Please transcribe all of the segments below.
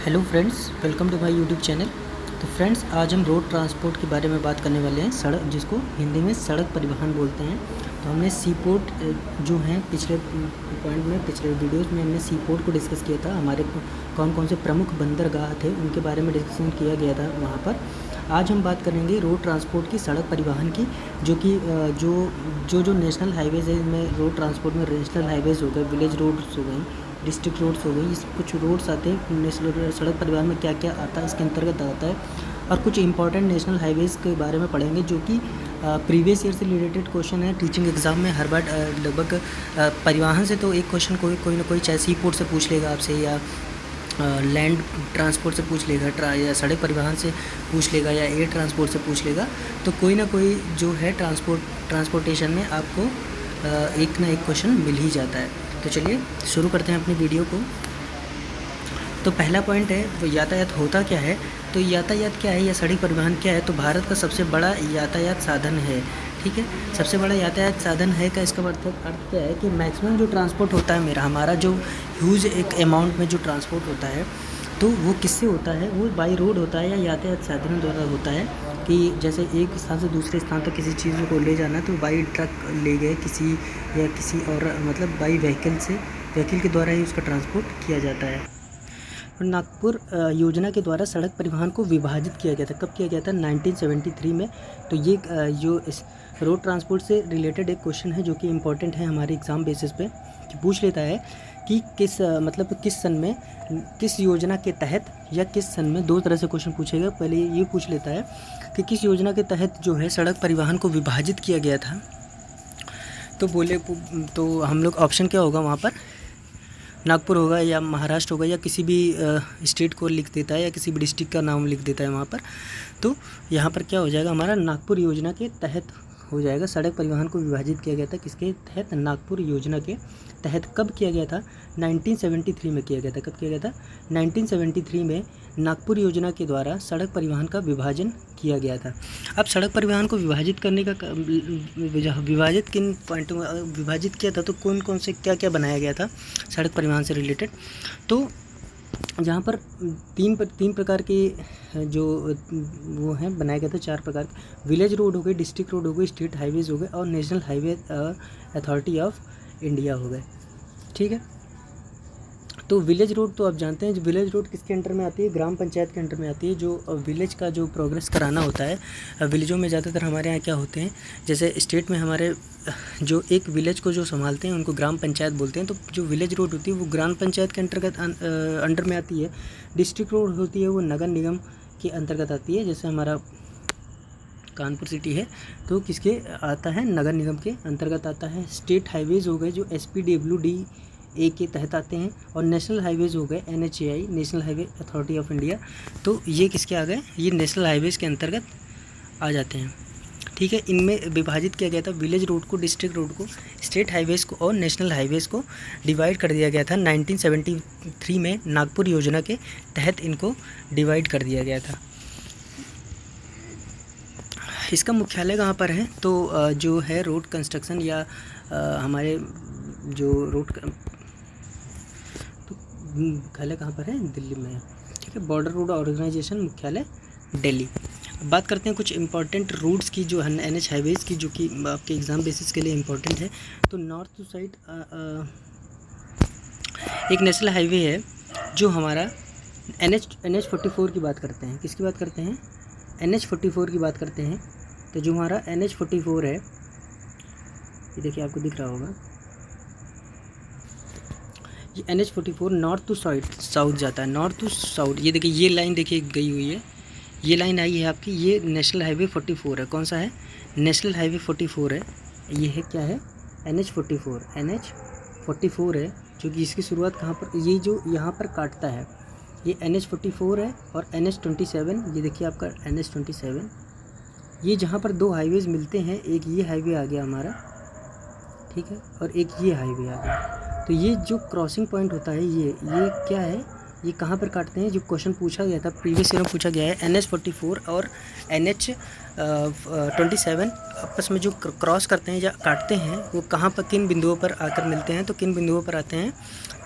Hello friends, welcome to my YouTube channel. तो friends, आज हम रोड ट्रांसपोर्ट के बारे में बात करने वाले हैं। सड़क, जिसको हिंदी में सड़क परिवहन बोलते हैं। तो हमने सी पोर्ट जो हैं पिछले पॉइंट में, पिछले वीडियोस में हमने सी पोर्ट को डिस्कस किया था। हमारे कौन कौन से प्रमुख बंदरगाह थे उनके बारे में डिस्कशन किया गया था वहाँ पर। आज हम बात करेंगे रोड ट्रांसपोर्ट की, सड़क परिवहन की, जो कि जो नेशनल हाईवेज़ है। इनमें रोड ट्रांसपोर्ट में नेशनल हाईवेज़ हो गए, विलेज रोड्स हो गई, डिस्ट्रिक्ट रोड्स हो गई, इस कुछ रोड्स आते हैं। नेशनल सड़क परिवहन में क्या क्या आता है, इसके अंतर्गत आता है। और कुछ इंपॉर्टेंट नेशनल हाईवेज़ के बारे में पढ़ेंगे, जो कि प्रीवियस ईयर से रिलेटेड क्वेश्चन है। टीचिंग एग्ज़ाम में हर बार लगभग परिवहन से तो एक क्वेश्चन कोई ना कोई, चाहे सी पोर्ट से पूछ लेगा आपसे, या लैंड ट्रांसपोर्ट से पूछ लेगा, या सड़क परिवहन से पूछ लेगा, या एयर ट्रांसपोर्ट से पूछ लेगा। तो कोई ना कोई जो है ट्रांसपोर्टेशन में आपको एक ना एक क्वेश्चन मिल ही जाता है। तो चलिए शुरू करते हैं अपनी वीडियो को। तो पहला पॉइंट है वो यातायात होता क्या है। तो यातायात क्या है या सड़क परिवहन क्या है। तो भारत का सबसे बड़ा यातायात साधन है। ठीक है, सबसे बड़ा यातायात साधन है का इसका अर्थ क्या है कि मैक्सिमम जो ट्रांसपोर्ट होता है हमारा जो ह्यूज एक अमाउंट में जो ट्रांसपोर्ट होता है, तो वो किससे होता है, वो बाई रोड होता है या यातायात साधनों द्वारा होता है। कि जैसे एक स्थान से दूसरे स्थान तक किसी चीज़ को ले जाना, तो बाई ट्रक ले गए किसी, या किसी और, मतलब बाई व्हीकल के द्वारा ही उसका ट्रांसपोर्ट किया जाता है। नागपुर योजना के द्वारा सड़क परिवहन को विभाजित किया गया था। कब किया गया था? 1973 में। तो ये जो इस रोड ट्रांसपोर्ट से रिलेटेड एक क्वेश्चन है, जो कि इम्पोर्टेंट है हमारे एग्ज़ाम बेसिस पे, कि पूछ लेता है कि किस सन में, किस योजना के तहत, या किस सन में। दो तरह से क्वेश्चन पूछेगा। पहले ये पूछ लेता है कि किस योजना के तहत जो है सड़क परिवहन को विभाजित किया गया था। तो हम लोग ऑप्शन क्या होगा वहाँ पर, नागपुर होगा, या महाराष्ट्र होगा, या किसी भी स्टेट को लिख देता है, या किसी भी डिस्ट्रिक्ट का नाम लिख देता है वहाँ पर। तो यहाँ पर क्या हो जाएगा हमारा, नागपुर योजना के तहत हो जाएगा। सड़क परिवहन को विभाजित किया गया था किसके तहत? नागपुर योजना के तहत। कब किया गया था? 1973 में किया गया था। कब किया गया था? 1973 में नागपुर योजना के द्वारा सड़क परिवहन का विभाजन किया गया था। अब सड़क परिवहन को विभाजित करने का विभाजित किन पॉइंटों में विभाजित किया था, तो कौन कौन से क्या क्या बनाया गया था सड़क परिवहन से रिलेटेड। तो जहाँ पर तीन प्रकार के जो वो हैं बनाया गया था, चार प्रकार के। विलेज रोड हो गए, डिस्ट्रिक्ट रोड हो गए, स्टेट हाईवेज़ हो गए, और national highway authority of India हो गए। ठीक है, तो विलेज रोड तो आप जानते हैं, जो विलेज रोड किसके अंडर में आती है? ग्राम पंचायत के अंडर में आती है। जो विलेज का जो प्रोग्रेस कराना होता है, विलेजों में ज़्यादातर हमारे यहाँ क्या होते हैं, जैसे स्टेट में हमारे जो एक विलेज को जो संभालते हैं उनको ग्राम पंचायत बोलते हैं। तो जो विलेज रोड होती है वो ग्राम पंचायत के अंतर्गत अंडर में आती है। डिस्ट्रिक्ट रोड होती है वो नगर निगम के अंतर्गत आती है। जैसे हमारा कानपुर सिटी है, तो किसके आता है? नगर निगम के अंतर्गत आता है। स्टेट हाईवेज़ हो गए जो SPWDA के तहत आते हैं, और नेशनल हाईवेज़ हो गए NHAI, national highway authority of India. तो ये किसके आ गए? ये नेशनल हाईवेज़ के अंतर्गत आ जाते हैं। ठीक है, इनमें विभाजित किया गया था विलेज रोड को, डिस्ट्रिक्ट रोड को, स्टेट हाईवेज़ को और नेशनल हाईवेज़ को डिवाइड कर दिया गया था। 1973 में नागपुर योजना के तहत इनको डिवाइड कर दिया गया था। इसका मुख्यालय कहाँ पर है? तो जो है रोड कंस्ट्रक्शन, या हमारे जो रोड तो मुख्यालय कहाँ पर है? दिल्ली में है। ठीक है, बॉर्डर रोड ऑर्गेनाइजेशन मुख्यालय दिल्ली। बात करते हैं कुछ इंपॉर्टेंट रूट्स की, जो NH हाईवेज़ की, जो कि आपके एग्ज़ाम बेसिस के लिए इम्पोर्टेंट है। तो नॉर्थ टू साइड एक नेशनल हाईवे है जो हमारा NH44 की बात करते हैं। किसकी बात करते हैं? NH44 की बात करते हैं। तो जो हमारा NH44 है, ये देखिए आपको दिख रहा होगा, ये NH44 नॉर्थ टू साउथ जाता है, नॉर्थ टू साउथ। ये देखिए, ये लाइन देखिए गई हुई है, ये लाइन आई है आपकी, ये नेशनल हाईवे 44 है। कौन सा है? नेशनल हाईवे 44 है। ये है क्या है? NH44 है, जो कि इसकी शुरुआत कहाँ पर, ये जो यहाँ पर काटता है, ये NH44 है। और NH27, ये देखिए आपका NH27, ये जहाँ पर दो हाईवेज़ मिलते हैं, एक ये हाईवे आ गया हमारा, ठीक है, और एक ये हाईवे आ गया। तो ये जो क्रॉसिंग पॉइंट होता है, ये क्या है, ये कहाँ पर काटते हैं? जो क्वेश्चन पूछा गया था प्रीवियस ईयर में, पूछा गया है NH44 और NH27 आपस में जो क्रॉस करते हैं या काटते हैं, वो कहाँ पर, किन बिंदुओं पर आकर मिलते हैं। तो किन बिंदुओं पर आते हैं,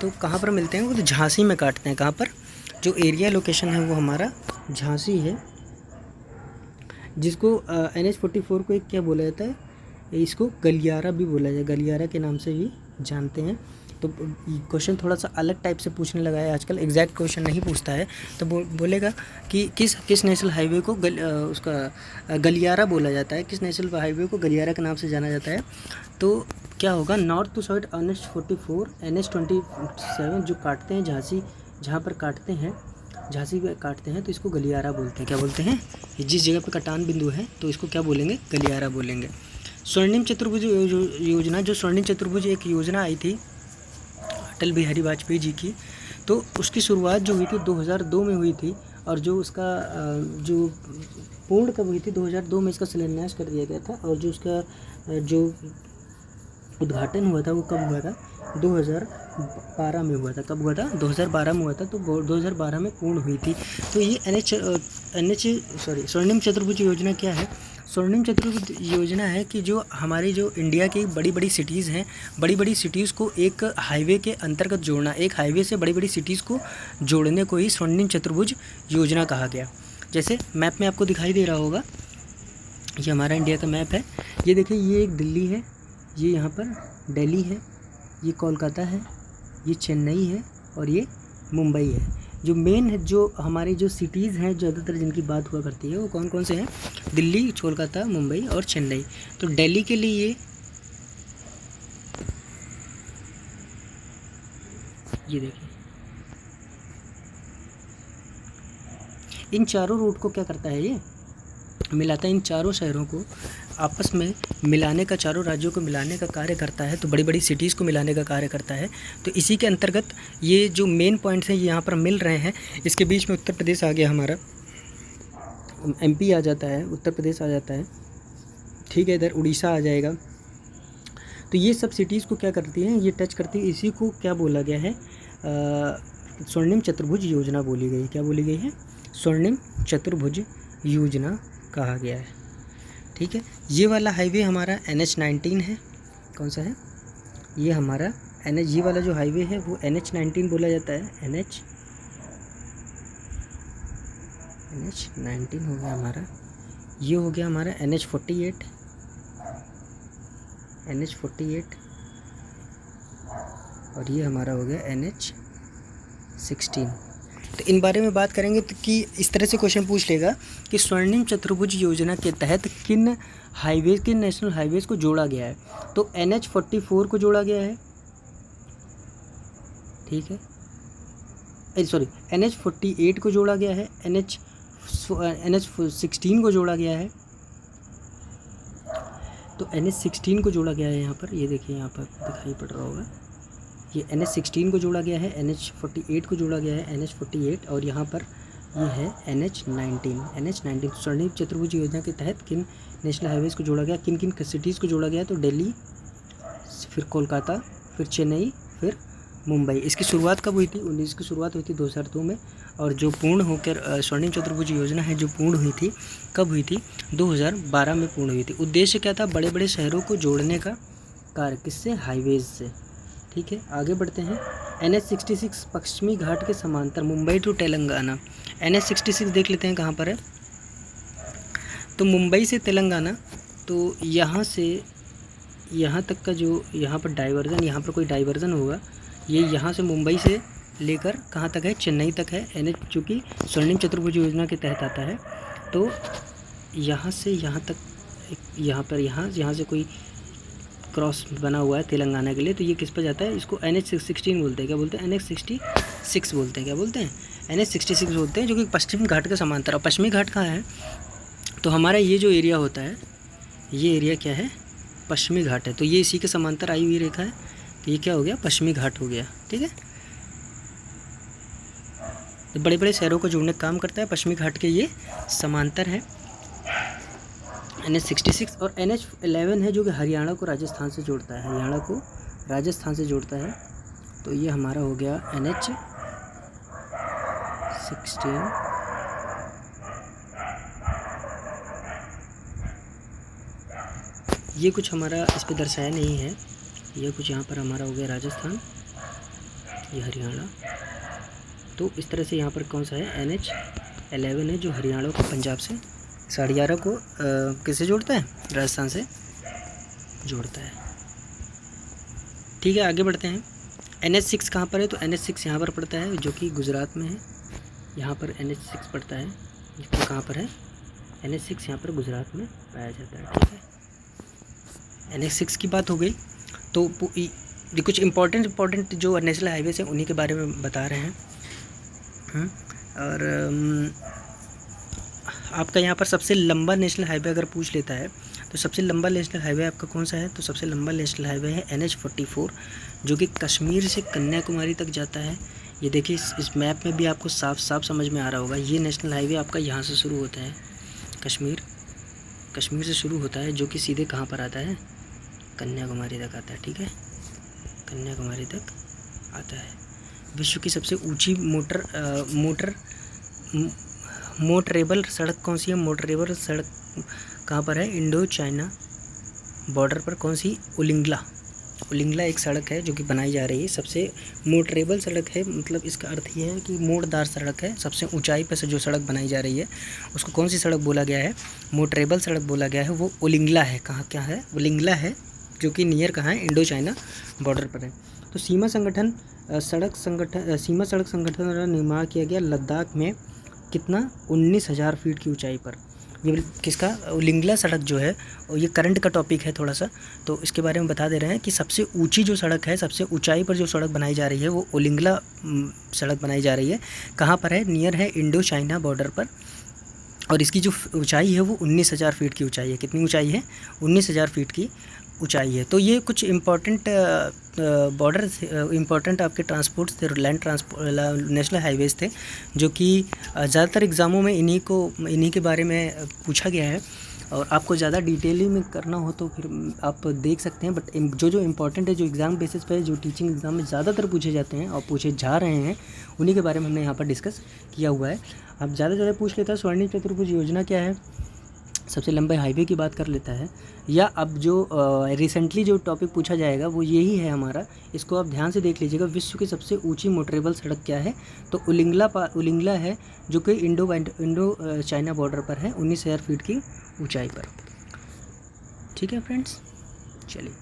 तो कहाँ पर मिलते हैं? वो तो झांसी में काटते हैं। कहाँ पर? जो एरिया लोकेशन है वो हमारा झांसी है, जिसको NH-44 को एक क्या बोला जाता है, इसको गलियारा भी बोला जाए, गलियारा के नाम से भी जानते हैं। तो क्वेश्चन थोड़ा सा अलग टाइप से पूछने लगा है आजकल, एग्जैक्ट क्वेश्चन नहीं पूछता है। तो बोलेगा कि किस नेशनल हाईवे को उसका गलियारा बोला जाता है, किस नेशनल हाईवे को गलियारा के नाम से जाना जाता है। तो क्या होगा, north to south NH-44 NH-27 जो काटते हैं झांसी, जहाँ पर काटते हैं झांसी पे काटते हैं, तो इसको गलियारा बोलते हैं। क्या बोलते हैं, जिस जगह पे कटान बिंदु है तो इसको क्या बोलेंगे, गलियारा बोलेंगे। स्वर्णिम चतुर्भुज योजना, जो स्वर्णिम चतुर्भुज एक योजना आई थी अटल बिहारी वाजपेयी जी की, तो उसकी शुरुआत जो हुई थी 2002 में हुई थी, और जो उसका जो पूर्ण कब हुई थी, 2002 में इसका शिलान्यास कर दिया गया था, और जो उसका जो उद्घाटन हुआ था वो कब हुआ था, 2012 में हुआ था। कब हुआ था, 2012 में हुआ था। तो 2012 में पूर्ण हुई थी। तो ये स्वर्णिम चतुर्भुज योजना क्या है, स्वर्णिम चतुर्भुज योजना है कि जो हमारी जो इंडिया की बड़ी बड़ी सिटीज़ हैं, बड़ी बड़ी सिटीज़ को एक हाईवे के अंतर्गत जोड़ना, एक हाईवे से बड़ी बड़ी सिटीज़ को जोड़ने को ही स्वर्णिम चतुर्भुज योजना कहा गया। जैसे मैप में आपको दिखाई दे रहा होगा, ये हमारा इंडिया का मैप है। ये देखिए, ये एक दिल्ली है, ये यहाँ पर दिल्ली है, ये कोलकाता है, ये चेन्नई है, और ये मुंबई है। जो मेन है, जो हमारी जो सिटीज़ हैं ज़्यादातर जिनकी बात हुआ करती है, वो कौन कौन से हैं, दिल्ली, कोलकाता, मुंबई और चेन्नई। तो दिल्ली के लिए ये देखिए, इन चारों रूट को क्या करता है, ये मिलाता है, इन चारों शहरों को आपस में मिलाने का, चारों राज्यों को मिलाने का कार्य करता है। तो बड़ी बड़ी सिटीज़ को मिलाने का कार्य करता है। तो इसी के अंतर्गत ये जो मेन पॉइंट्स हैं ये यहाँ पर मिल रहे हैं। इसके बीच में उत्तर प्रदेश आ गया, हमारा MP आ जाता है, उत्तर प्रदेश आ जाता है, ठीक है, इधर उड़ीसा आ जाएगा। तो ये सब सिटीज़ को क्या करती हैं, ये टच करती है। इसी को क्या बोला गया है, स्वर्णिम चतुर्भुज योजना बोली गई। क्या बोली गई है, स्वर्णिम चतुर्भुज योजना कहा गया है, ठीक है। ये वाला हाईवे हमारा NH-19 है। कौन सा है, ये हमारा ये वाला जो हाईवे है वो NH-19 बोला जाता है। NH-19 हो गया हमारा। ये हो गया हमारा NH-48 और ये हमारा हो गया NH-16। तो इन बारे में बात करेंगे तो कि इस तरह से क्वेश्चन पूछ लेगा कि स्वर्णिम चतुर्भुज योजना के तहत किन नेशनल हाईवेज़ को जोड़ा गया है। तो NH-44 को जोड़ा गया है, ठीक है, NH-48 को जोड़ा गया है, NH-16 को जोड़ा गया है। तो NH-16 को जोड़ा गया है यहाँ पर, ये देखिए यहाँ पर दिखाई पड़ रहा होगा, ये NH-16 को जोड़ा गया है, NH-48 को जोड़ा गया है, NH-48, और यहाँ पर ये है NH-19। स्वर्णिम चतुर्भुज योजना के तहत किन नेशनल हाईवेज़ को जोड़ा गया, किन किन सिटीज़ को जोड़ा गया, तो दिल्ली, फिर कोलकाता, फिर चेन्नई, फिर मुंबई। इसकी शुरुआत कब हुई थी, इसकी शुरुआत हुई थी 2002 में, और जो पूर्ण होकर स्वर्णिम चतुर्भुज योजना है जो पूर्ण हुई थी, कब हुई थी, 2012 में पूर्ण हुई थी। उद्देश्य क्या था, बड़े बड़े शहरों को जोड़ने का कार्य, किससे, हाईवेज़ से, ठीक है। आगे बढ़ते हैं। NH-66 पश्चिमी घाट के समांतर मुंबई टू तेलंगाना। NH-66 देख लेते हैं कहाँ पर है, तो मुंबई से तेलंगाना, तो यहाँ से यहाँ तक का जो यहाँ पर डाइवर्जन, यहाँ पर कोई डाइवर्जन होगा, ये यहाँ से मुंबई से लेकर कहाँ तक है, चेन्नई तक है। NH चूँकि स्वर्णिम चतुर्भुज योजना के तहत आता है, तो यहाँ से यहाँ तक, यहाँ पर यहाँ से कोई क्रॉस बना हुआ है तेलंगाना के लिए, तो ये किस पर जाता है, इसको NH-16 बोलते हैं। क्या बोलते हैं, NH-66 बोलते हैं। क्या बोलते हैं, NH-66 बोलते हैं, जो कि पश्चिमी घाट के समांतर। और पश्चिमी घाट कहाँ है, तो हमारा ये जो एरिया होता है, ये एरिया क्या है, पश्चिमी घाट है। तो ये इसी के समांतर आई हुई रेखा है, तो ये क्या हो गया, पश्चिमी घाट हो गया, ठीक है। तो बड़े बड़े शहरों को जोड़ने का काम करता है, पश्चिमी घाट के ये समांतर है NH-66। और NH-11 है जो कि हरियाणा को राजस्थान से जोड़ता है, हरियाणा को राजस्थान से जोड़ता है। तो ये हमारा हो गया NH-16। ये कुछ हमारा इस पे दर्शाया नहीं है, ये कुछ यहाँ पर हमारा हो गया राजस्थान, ये हरियाणा, तो इस तरह से यहाँ पर कौन सा है, NH11 है, जो हरियाणा को पंजाब से, 11.5 को किससे जोड़ता है, राजस्थान से जोड़ता है। ठीक है, आगे बढ़ते हैं। NH6 कहाँ पर है, तो NH6 यहाँ पर पड़ता है, जो कि गुजरात में है। यहाँ पर NH6 पड़ता है, तो कहाँ पर है, NH6 यहाँ पर गुजरात में पाया जाता है। ठीक है, NH6 की बात हो गई। तो ये कुछ इम्पोर्टेंट जो नेशनल हाईवेज हैं उन्हीं के बारे में बता रहे हैं। और आपका यहाँ पर सबसे लंबा नेशनल हाईवे अगर पूछ लेता है तो सबसे लंबा नेशनल हाईवे आपका कौन सा है, तो सबसे लंबा नेशनल हाईवे है NH44, जो कि कश्मीर से कन्याकुमारी तक जाता है। ये देखिए इस मैप में भी आपको साफ समझ में आ रहा होगा। ये नेशनल हाईवे आपका यहाँ से शुरू होता है, कश्मीर से शुरू होता है, जो कि सीधे कहाँ पर आता है, कन्याकुमारी तक आता है। ठीक है, कन्याकुमारी तक आता है। विश्व की सबसे ऊंची मोटरेबल सड़क कौन सी है, मोटरेबल सड़क कहाँ पर है, इंडो चाइना बॉर्डर पर कौन सी, उलिंगला एक सड़क है जो कि बनाई जा रही है। सबसे मोटरेबल सड़क है, मतलब इसका अर्थ ये है कि मोड़दार सड़क है। सबसे ऊंचाई पर से जो सड़क बनाई जा रही है उसको कौन सी सड़क बोला गया है, मोटरेबल सड़क बोला गया है। वो उलिंगला है, कहाँ क्या है, उलिंगला है, जो कि नियर कहाँ है, इंडो चाइना बॉर्डर पर है। तो सीमा सड़क संगठन द्वारा निर्माण किया गया लद्दाख में कितना, 19,000 फीट की ऊंचाई पर। ये किसका, उलिंगला सड़क जो है, और ये करंट का टॉपिक है थोड़ा सा, तो इसके बारे में बता दे रहे हैं कि सबसे ऊंची जो सड़क है, सबसे ऊंचाई पर जो सड़क बनाई जा रही है वो उलिंगला सड़क बनाई जा रही है। कहाँ पर है, नियर है इंडो चाइना बॉर्डर पर, और इसकी जो ऊंचाई है वो 19,000 फीट की ऊंचाई है। कितनी ऊंचाई है, 19,000 फीट की ऊंचाई है। तो ये कुछ इम्पॉर्टेंट इम्पॉर्टेंट आपके ट्रांसपोर्ट्स थे, लैंड ट्रांसपोर्ट नेशनल हाईवेज़ थे, जो कि ज़्यादातर एग्ज़ामों में इन्हीं के बारे में पूछा गया है। और आपको ज़्यादा डिटेलिंग में करना हो तो फिर आप देख सकते हैं, बट जो इम्पोर्टेंट है, जो एग्ज़ाम बेसिस पे, जो टीचिंग एग्ज़ाम में ज़्यादातर पूछे जाते हैं और पूछे जा रहे हैं, उन्हीं के बारे में हमने यहाँ पर डिस्कस किया हुआ है। अब ज़्यादा पूछ लेता है स्वर्णिम चतुर्भुज योजना क्या है, सबसे लंबे हाईवे की बात कर लेता है, या अब जो रिसेंटली जो टॉपिक पूछा जाएगा वो यही है हमारा। इसको आप ध्यान से देख लीजिएगा। विश्व की सबसे ऊंची मोटरेबल सड़क क्या है, तो उलिंगला है, जो कि इंडो चाइना बॉर्डर पर है, 19,000 फीट की ऊंचाई पर। ठीक है फ्रेंड्स, चलिए।